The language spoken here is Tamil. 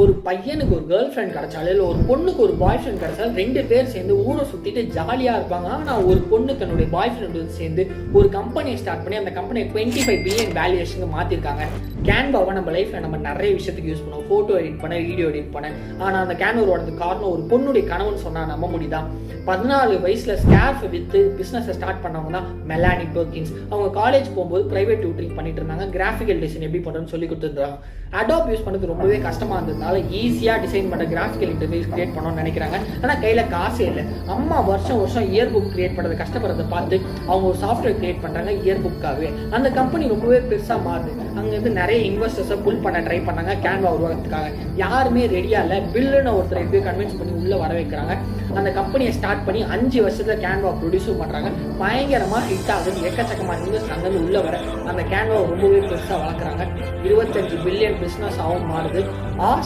ஒரு பையனுக்கு ஒரு கேர்ள் ஃப்ரெண்ட் கிடைச்சாலும் இல்லை ஒரு பொண்ணுக்கு ஒரு பாய் ஃப்ரெண்ட் கிடைச்சாலும் 2 பேர் சேர்ந்து ஊரை சுற்றிட்டு ஜாலியாக இருப்பாங்க. ஆனால் ஒரு பொண்ணு தன்னுடைய பாய் ஃப்ரெண்டு சேர்ந்து ஒரு கம்பெனியை ஸ்டார்ட் பண்ணி அந்த கம்பெனியை 25 பில்லியன் வேல்யூவேஷனுக்கு மாற்றிருக்காங்க. கேன்வாவை நம்ம லைஃப்பில் நம்ம நிறைய விஷயத்துக்கு யூஸ் பண்ணுவோம். ஃபோட்டோ எடிட் பண்ண, வீடியோ எடிட் பண்ண. ஆனால் அந்த கேன்வா வரதுக்கு காரணம் ஒரு பொண்ணுடைய கணவன் சொன்னால் நம்ப முடியுதான். 14 வயசில் ஸ்கேர்ஃப் விற்று பிஸ்னஸை ஸ்டார்ட் பண்ணவங்க தான் மெலானி பெர்கின்ஸ். அவங்க காலேஜ் போகும்போது பிரைவேட் டியூட்டரிங் பண்ணிட்டு இருந்தாங்க. கிராஃபிக்கல் டிசைன் எப்படி பண்ணுறதுன்னு சொல்லி கொடுத்துருந்தாங்க. அடாப் யூஸ் பண்ணுறது ரொம்பவே கஷ்டமாக இருந்ததுனால ஈஸியாக டிசைன் பண்ண கிராஃபிக்கல் இன்டர்ஃபேஸ் கிரியேட் பண்ணணும்னு நினைக்கிறாங்க. ஆனால் கையில் காசே இல்லை. அம்மா வருஷம் இயர் புக் கிரியேட் பண்ணுறது கஷ்டப்படுறதை பார்த்து அவங்க ஒரு சாஃப்ட்வேர் கிரியேட் பண்ணுறாங்க இயர் புக்காகவே. அந்த கம்பெனி ரொம்பவே பெருசாக மாறுது. அங்கேருந்து நிறைய இன்வெஸ்டர்ஸை புல் பண்ண ட்ரை பண்ணாங்க கேன்வா உருவாக்கிறதுக்காக. யாருமே ரெடியா இல்லை. பில்லுன்னு ஒருத்தர் எப்படி கன்வின்ஸ் பண்ணி உள்ளே வர வைக்கிறாங்க. அந்த கம்பெனியை ஸ்டார்ட் பண்ணி 5 வருஷத்துல கேன்வா ப்ரொடியூஸும் பண்ணுறாங்க. பயங்கரமாக ஹிட் ஆகுது. எக்கச்சக்கமாக இன்வெஸ்ட் அங்கேருந்து உள்ளே வர அந்த கேன்வா ரொம்பவே பெருசாக வளர்க்குறாங்க. 25 பில்லியன் பிஸ்னஸ் ஆகும் மாறுது.